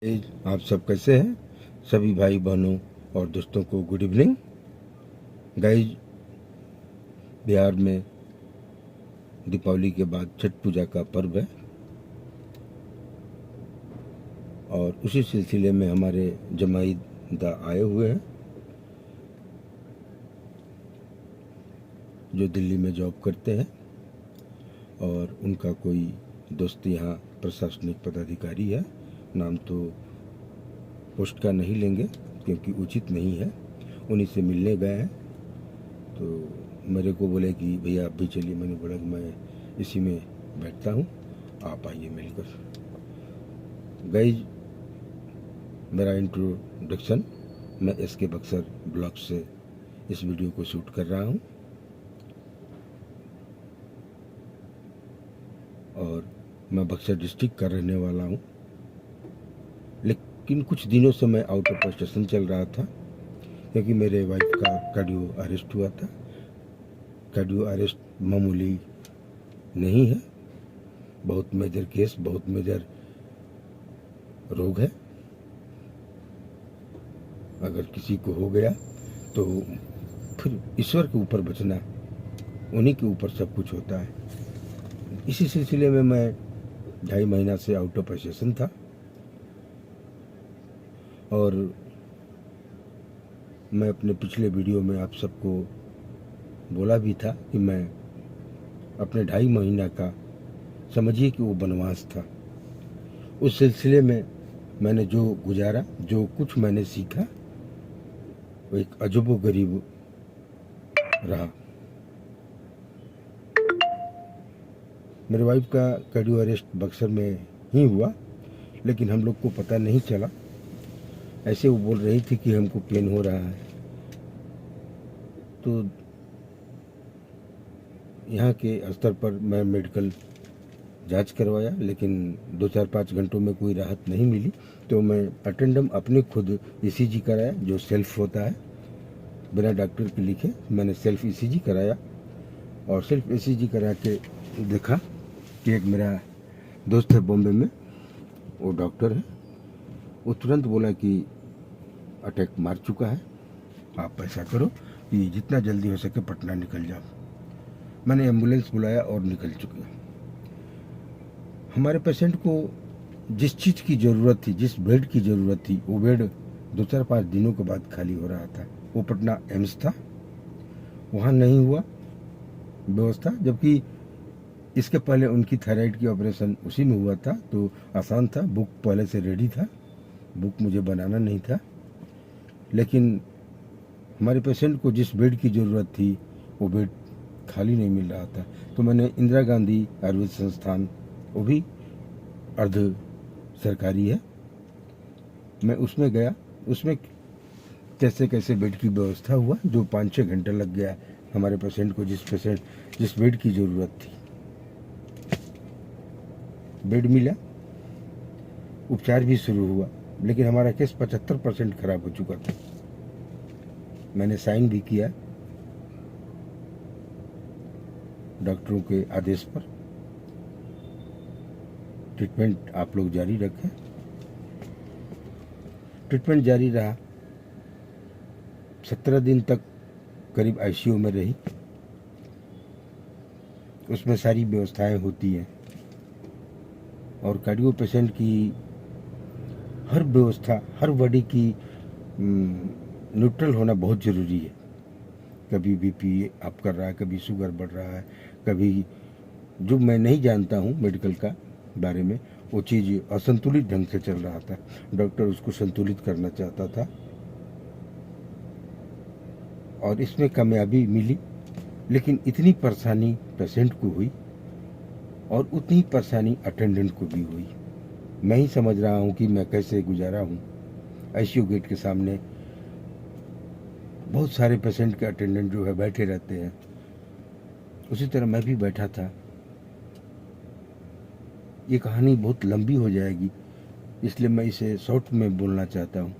आप सब कैसे हैं? सभी भाई बहनों और दोस्तों को गुड इवनिंग। गाइज, बिहार में दीपावली के बाद छठ पूजा का पर्व है और उसी सिलसिले में हमारे जमाईदा आए हुए हैं जो दिल्ली में जॉब करते हैं और उनका कोई दोस्त यहाँ प्रशासनिक पदाधिकारी है। नाम तो पोस्ट का नहीं लेंगे क्योंकि उचित नहीं है। उन्हीं से मिलने गए हैं तो मेरे को बोले कि भैया आप भी चलिए। मैंने बोला कि मैं इसी में बैठता हूँ, आप आइए मिलकर। गाइज, मेरा इंट्रोडक्शन, मैं SK बक्सर ब्लॉग से इस वीडियो को शूट कर रहा हूँ और मैं बक्सर डिस्ट्रिक्ट का रहने वाला हूँ, लेकिन कुछ दिनों से मैं आउट ऑफ स्टेशन चल रहा था क्योंकि मेरे वाइफ का कार्डियो अरेस्ट हुआ था। कार्डियो अरेस्ट मामूली नहीं है, बहुत मेजर केस, बहुत मेजर रोग है। अगर किसी को हो गया तो फिर ईश्वर के ऊपर बचना, उन्हीं के ऊपर सब कुछ होता है। इसी सिलसिले में मैं 2.5 महीना से आउट ऑफ स्टेशन था और मैं अपने पिछले वीडियो में आप सबको बोला भी था कि मैं अपने 2.5 महीना का, समझिए कि वो वनवास था। उस सिलसिले में मैंने जो गुजारा, जो कुछ मैंने सीखा, वो एक अजूबो-गरीब रहा। मेरे वाइफ का कार्डियो अरेस्ट बक्सर में ही हुआ, लेकिन हम लोग को पता नहीं चला। ऐसे वो बोल रही थी कि हमको पेन हो रहा है, तो यहाँ के स्तर पर मैं मेडिकल जांच करवाया, लेकिन 2-4-5 घंटों में कोई राहत नहीं मिली। तो मैं अटेंडम अपने खुद ECG कराया, जो सेल्फ होता है, बिना डॉक्टर के लिखे मैंने सेल्फ ECG कराया और सेल्फ ECG करा के देखा कि एक मेरा दोस्त है बॉम्बे में, वो डॉक्टर है, वो तुरंत बोला कि अटैक मार चुका है, आप ऐसा करो कि जितना जल्दी हो सके पटना निकल जाओ। मैंने एम्बुलेंस बुलाया और निकल चुके। हमारे पेशेंट को जिस चीज़ की ज़रूरत थी, जिस बेड की ज़रूरत थी, वो बेड 2-4-5 दिनों के बाद खाली हो रहा था। वो पटना एम्स था, वहाँ नहीं हुआ व्यवस्था, जबकि इसके पहले उनकी थायराइड की ऑपरेशन उसी में हुआ था, तो आसान था। बुक पहले से रेडी था, बुक मुझे बनाना नहीं था। लेकिन हमारे पेशेंट को जिस बेड की ज़रूरत थी वो बेड खाली नहीं मिल रहा था। तो मैंने इंदिरा गांधी आयुर्वेद संस्थान, वो भी अर्ध सरकारी है, मैं उसमें गया। उसमें कैसे कैसे बेड की व्यवस्था हुआ, जो 5-6 घंटे लग गया हमारे पेशेंट को, जिस बेड की ज़रूरत थी। बेड मिला, उपचार भी शुरू हुआ, लेकिन हमारा केस 75% खराब हो चुका था। मैंने साइन भी किया डॉक्टरों के आदेश पर। ट्रीटमेंट आप लोग जारी रखें। ट्रीटमेंट जारी रहा, 17 दिन तक करीब ICU में रही। उसमें सारी व्यवस्थाएं होती हैं और कार्डियो पेशेंट की हर व्यवस्था, हर बॉडी की न्यूट्रल होना बहुत ज़रूरी है। कभी BP अप कर रहा है, कभी शुगर बढ़ रहा है, कभी जो मैं नहीं जानता हूँ मेडिकल का बारे में, वो चीज़ असंतुलित ढंग से चल रहा था। डॉक्टर उसको संतुलित करना चाहता था और इसमें कामयाबी मिली। लेकिन इतनी परेशानी पेशेंट को हुई और उतनी परेशानी अटेंडेंट को भी हुई। मैं ही समझ रहा हूँ कि मैं कैसे गुजारा हूँ। ICU गेट के सामने बहुत सारे पेशेंट के अटेंडेंट जो है बैठे रहते हैं, उसी तरह मैं भी बैठा था। ये कहानी बहुत लंबी हो जाएगी, इसलिए मैं इसे शॉर्ट में बोलना चाहता हूँ।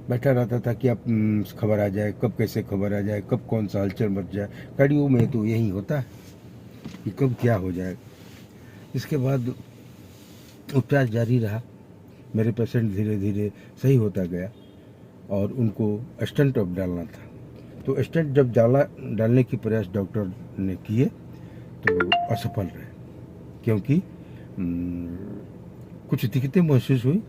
बैठा रहता था कि अब खबर आ जाए, कब कैसे खबर आ जाए, कब कौन सा हलचल मच जाए। कार्डियो में तो यही होता है कि कब क्या हो जाए। इसके बाद उपचार जारी रहा। मेरे पेशेंट धीरे धीरे सही होता गया और उनको स्टेंट अब डालना था। तो स्टेंट जब डालने की प्रयास डॉक्टर ने किए तो असफल रहे, क्योंकि कुछ दिक्कतें महसूस हुई।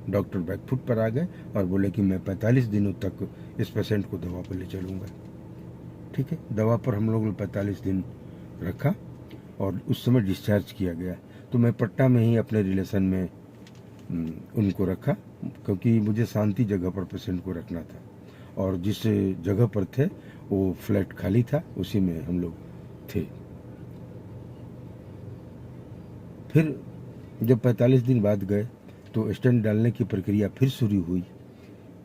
डॉक्टर बैकफुट पर आ गए और बोले कि मैं 45 दिनों तक इस पेशेंट को दवा पर ले चलूँगा। ठीक है, दवा पर हम लोग ने 45 दिन रखा और उस समय डिस्चार्ज किया गया। तो मैं पटना में ही अपने रिलेशन में उनको रखा, क्योंकि मुझे शांति जगह पर पेशेंट को रखना था और जिस जगह पर थे वो फ्लैट खाली था, उसी में हम लोग थे। फिर जब 45 दिन बाद गए तो स्टेंट डालने की प्रक्रिया फिर शुरू हुई।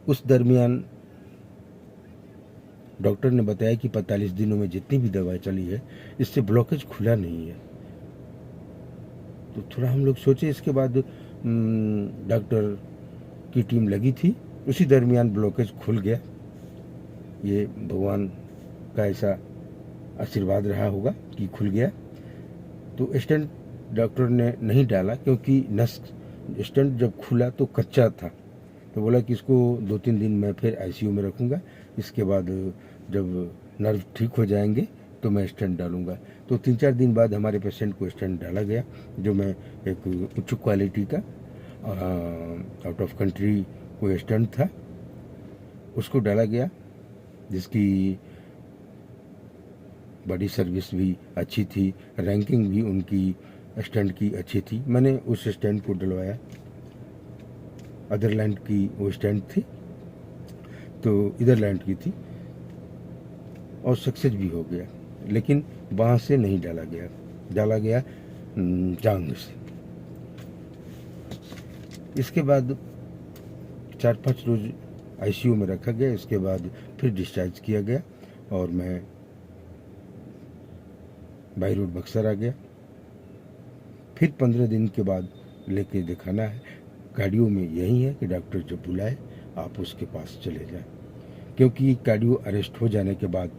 उस दरमियान डॉक्टर ने बताया कि 45 दिनों में जितनी भी दवाई चली है इससे ब्लॉकेज खुला नहीं है। तो थोड़ा हम लोग सोचे। इसके बाद डॉक्टर की टीम लगी थी, उसी दरमियान ब्लॉकेज खुल गया। ये भगवान का ऐसा आशीर्वाद रहा होगा कि खुल गया। तो स्टेंट डॉक्टर ने नहीं डाला, क्योंकि नस स्टेंट जब खुला तो कच्चा था। तो बोला कि इसको 2-3 दिन मैं फिर आईसीयू में रखूँगा, इसके बाद जब नर्व ठीक हो जाएंगे तो मैं स्टेंट डालूँगा। तो 3-4 दिन बाद हमारे पेशेंट को स्टेंट डाला गया, जो मैं एक उच्च क्वालिटी का आउट ऑफ कंट्री कोई स्टेंट था, उसको डाला गया, जिसकी बॉडी सर्विस भी अच्छी थी, रैंकिंग भी उनकी स्टेंट की अच्छी थी। मैंने उस स्टेंट को डलवाया, अदरलैंड की वो स्टेंट थी, तो इधरलैंड की थी और सक्सेस भी हो गया। लेकिन बांह से नहीं डाला गया जांग से। इसके बाद 4-5 रोज आईसीयू में रखा गया। इसके बाद फिर डिस्चार्ज किया गया और मैं बाई रोड बक्सर आ गया। फिर 15 दिन के बाद लेके दिखाना है। कार्डियो में यही है कि डॉक्टर जब बुलाए आप उसके पास चले जाएं, क्योंकि कार्डियो अरेस्ट हो जाने के बाद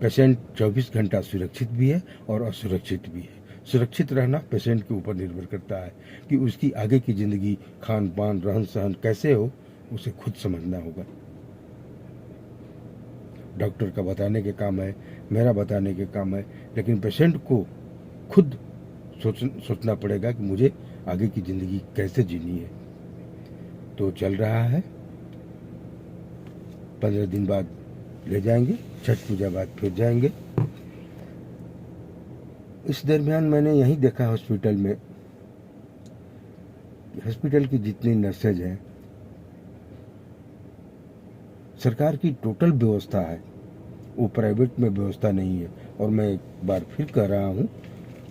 पेशेंट 24 घंटा सुरक्षित भी है और असुरक्षित भी है। सुरक्षित रहना पेशेंट के ऊपर निर्भर करता है कि उसकी आगे की ज़िंदगी, खान पान, रहन सहन कैसे हो, उसे खुद समझना होगा। डॉक्टर का बताने के काम है, मेरा बताने के काम है, लेकिन पेशेंट को खुद सोचना पड़ेगा कि मुझे आगे की ज़िंदगी कैसे जीनी है। तो चल रहा है। 15 दिन बाद ले जाएंगे, छठ पूजा बाद फिर जाएंगे। इस दरमियान मैंने यही देखा हॉस्पिटल में, हॉस्पिटल की जितनी नर्सेज हैं, सरकार की टोटल व्यवस्था है, वो प्राइवेट में व्यवस्था नहीं है। और मैं एक बार फिर कह रहा हूँ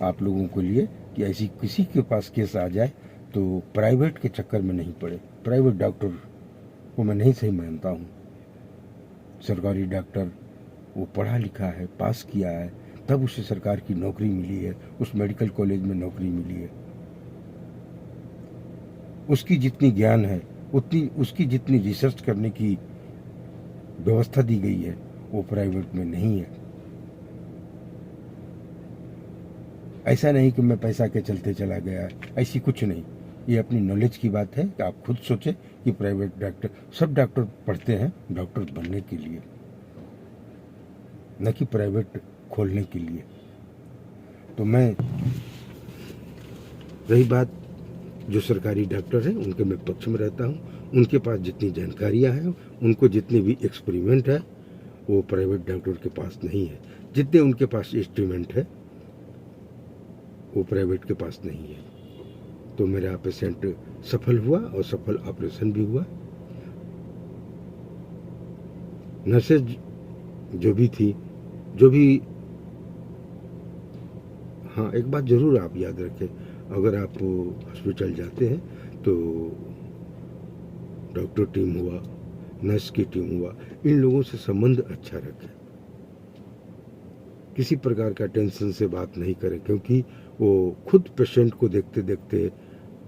आप लोगों के लिए कि ऐसी किसी के पास केस आ जाए तो प्राइवेट के चक्कर में नहीं पड़े। प्राइवेट डॉक्टर को मैं नहीं सही मानता हूँ। सरकारी डॉक्टर वो पढ़ा लिखा है, पास किया है, तब उसे सरकार की नौकरी मिली है, उस मेडिकल कॉलेज में नौकरी मिली है। उसकी जितनी ज्ञान है, उतनी उसकी जितनी रिसर्च करने की व्यवस्था दी गई है, वो प्राइवेट में नहीं है। ऐसा नहीं कि मैं पैसा के चलते चला गया, ऐसी कुछ नहीं। ये अपनी नॉलेज की बात है कि आप खुद सोचें कि प्राइवेट डॉक्टर, सब डॉक्टर पढ़ते हैं डॉक्टर बनने के लिए, न कि प्राइवेट खोलने के लिए। तो मैं, रही बात जो सरकारी डॉक्टर हैं उनके मैं पक्ष में रहता हूँ। उनके पास जितनी जानकारियाँ हैं, उनको जितने भी एक्सपेरिमेंट है, वो प्राइवेट डॉक्टर के पास नहीं है। जितने उनके पास इंस्ट्रूमेंट है वो प्राइवेट के पास नहीं है। तो मेरा पेशेंट सफल हुआ और सफल ऑपरेशन भी हुआ। नर्सेज जो भी थी, जो भी, हाँ एक बात ज़रूर आप याद रखें, अगर आप हॉस्पिटल जाते हैं तो डॉक्टर टीम हुआ, नर्स की टीम हुआ, इन लोगों से संबंध अच्छा रखें। किसी प्रकार का टेंशन से बात नहीं करें, क्योंकि वो खुद पेशेंट को देखते देखते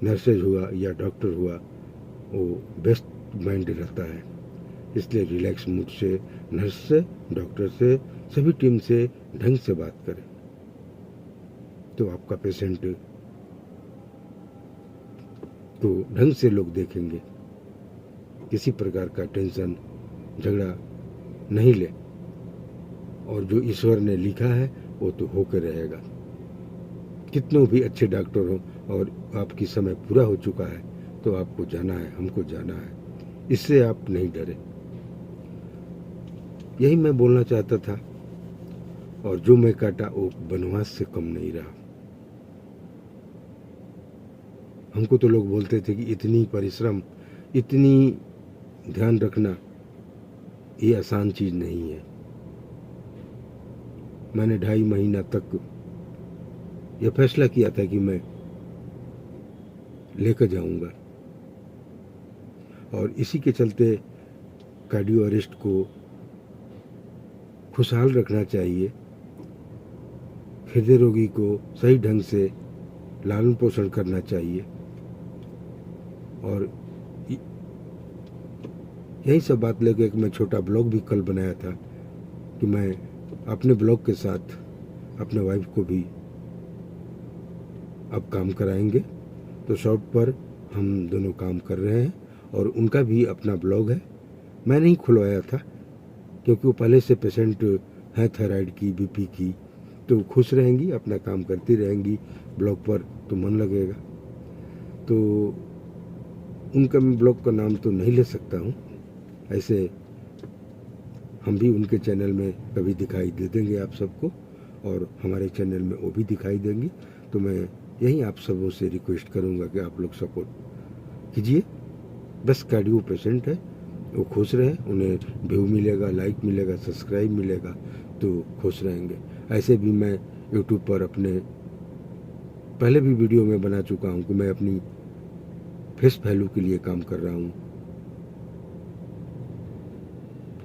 नर्सेज हुआ या डॉक्टर हुआ, वो बेस्ट माइंड रहता है। इसलिए रिलैक्स मूड से नर्स से, डॉक्टर से, सभी टीम से ढंग से बात करें, तो आपका पेशेंट तो ढंग से लोग देखेंगे, किसी प्रकार का टेंशन झगड़ा नहीं ले, और जो ईश्वर ने लिखा है वो तो होकर रहेगा। कितनों भी अच्छे डॉक्टर हो और आपकी समय पूरा हो चुका है तो आपको जाना है, हमको जाना है, इससे आप नहीं डरे। यही मैं बोलना चाहता था। और जो मैं काटा वो वनवास से कम नहीं रहा। हमको तो लोग बोलते थे कि इतनी परिश्रम, इतनी ध्यान रखना ये आसान चीज नहीं है। मैंने 2.5 महीना तक यह फैसला किया था कि मैं लेकर जाऊंगा, और इसी के चलते कार्डियो अरेस्ट को खुशहाल रखना चाहिए। हृदय रोगी को सही ढंग से लालन पोषण करना चाहिए। और यही सब बात लेके एक मैं छोटा ब्लॉग भी कल बनाया था कि मैं अपने ब्लॉग के साथ अपने वाइफ को भी अब काम कराएंगे। तो शॉर्ट पर हम दोनों काम कर रहे हैं, और उनका भी अपना ब्लॉग है। मैं नहीं खुलवाया था क्योंकि वो पहले से पेशेंट है थायराइड की, बीपी की, तो खुश रहेंगी, अपना काम करती रहेंगी ब्लॉग पर, तो मन लगेगा। तो उनका मैं ब्लॉग का नाम तो नहीं ले सकता हूँ, ऐसे हम भी उनके चैनल में कभी दिखाई दे देंगे आप सबको, और हमारे चैनल में वो भी दिखाई देंगी। तो मैं यही आप सबों से रिक्वेस्ट करूँगा कि आप लोग सपोर्ट कीजिए। बस कार्डियो पेशेंट है, वो खुश रहे, उन्हें व्यू मिलेगा, लाइक मिलेगा, सब्सक्राइब मिलेगा, तो खुश रहेंगे। ऐसे भी मैं यूट्यूब पर अपने पहले भी वीडियो में बना चुका हूँ कि मैं अपनी फेस वैल्यू के लिए काम कर रहा हूँ।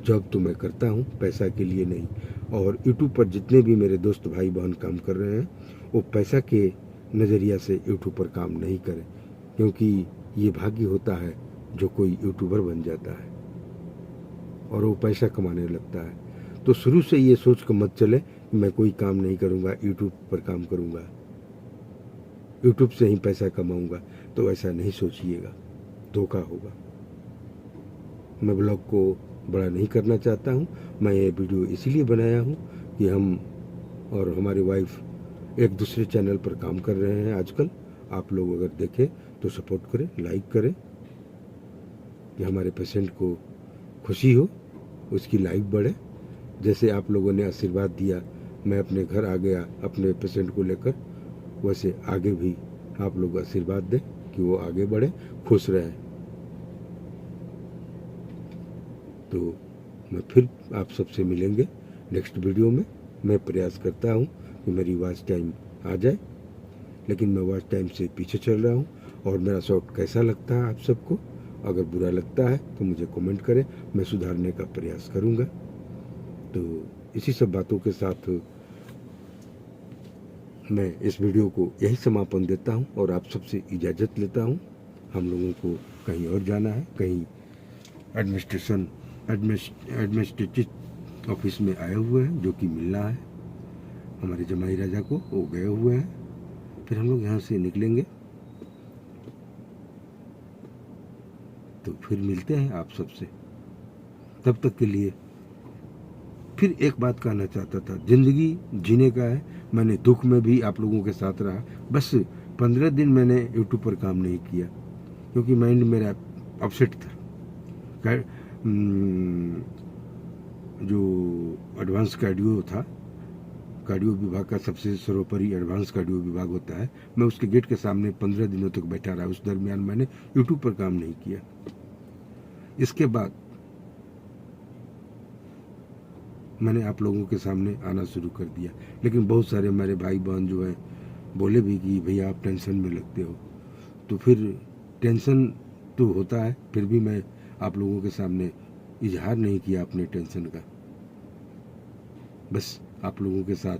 जॉब तो मैं करता हूँ, पैसा के लिए नहीं। और यूट्यूब पर जितने भी मेरे दोस्त भाई बहन काम कर रहे हैं वो पैसा के नज़रिया से यूट्यूब पर काम नहीं करें, क्योंकि ये भाग्य होता है जो कोई यूट्यूबर बन जाता है और वो पैसा कमाने लगता है। तो शुरू से ये सोच कर मत चले कि मैं कोई काम नहीं करूँगा, यूट्यूब पर काम करूँगा, यूट्यूब से ही पैसा कमाऊँगा। तो ऐसा नहीं सोचिएगा, धोखा होगा। मैं ब्लॉग को बड़ा नहीं करना चाहता हूँ। मैं ये वीडियो इसीलिए बनाया हूँ कि हम और हमारी वाइफ एक दूसरे चैनल पर काम कर रहे हैं आजकल। आप लोग अगर देखें तो सपोर्ट करें, लाइक करें, कि हमारे पेशेंट को खुशी हो, उसकी लाइफ बढ़े। जैसे आप लोगों ने आशीर्वाद दिया, मैं अपने घर आ गया अपने पेशेंट को लेकर, वैसे आगे भी आप लोग आशीर्वाद दें कि वो आगे बढ़े, खुश रहे। तो मैं फिर आप सबसे मिलेंगे नेक्स्ट वीडियो में। मैं प्रयास करता हूँ कि मेरी वॉच टाइम आ जाए, लेकिन मैं वॉच टाइम से पीछे चल रहा हूँ। और मेरा शॉट कैसा लगता है आप सबको? अगर बुरा लगता है तो मुझे कमेंट करें, मैं सुधारने का प्रयास करूँगा। तो इसी सब बातों के साथ मैं इस वीडियो को यही समापन देता हूँ और आप सबसे इजाज़त लेता हूँ। हम लोगों को कहीं और जाना है, कहीं एडमिनिस्ट्रेटिव ऑफिस में आए हुए हैं, जो कि मिलना है हमारे जमाई राजा को, वो गए हुए हैं। फिर हम लोग यहाँ से निकलेंगे, तो फिर मिलते हैं आप सबसे। तब तक के लिए फिर एक बात कहना चाहता था, जिंदगी जीने का है। मैंने दुख में भी आप लोगों के साथ रहा। बस 15 दिन मैंने यूट्यूब पर काम नहीं किया क्योंकि माइंड मेरा अपसेट था। जो एडवांस कार्डियो था, कार्डियो विभाग का सबसे सर्वोपरि एडवांस कार्डियो विभाग होता है, मैं उसके गेट के सामने 15 दिनों तक बैठा रहा। उस दरमियान मैंने यूट्यूब पर काम नहीं किया। इसके बाद मैंने आप लोगों के सामने आना शुरू कर दिया, लेकिन बहुत सारे हमारे भाई बहन जो हैं बोले भी कि भैया आप टेंशन में लगते हो। तो फिर टेंशन तो होता है, फिर भी मैं आप लोगों के सामने इजहार नहीं किया अपने टेंशन का। बस आप लोगों के साथ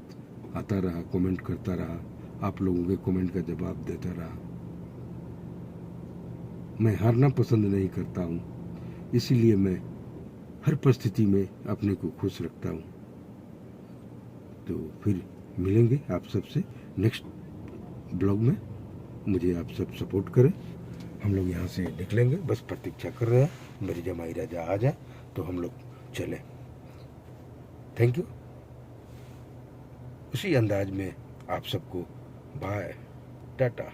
आता रहा, कमेंट करता रहा, आप लोगों के कमेंट का जवाब देता रहा। मैं हारना पसंद नहीं करता हूँ, इसीलिए मैं हर परिस्थिति में अपने को खुश रखता हूँ। तो फिर मिलेंगे आप सबसे नेक्स्ट ब्लॉग में। मुझे आप सब सपोर्ट करें, हम लोग यहाँ से निकलेंगे, बस प्रतीक्षा कर रहे हैं मेरी जमाई राजा आ जाए तो हम लोग चले। Thank you. उसी अंदाज में आप सबको बाय, टाटा।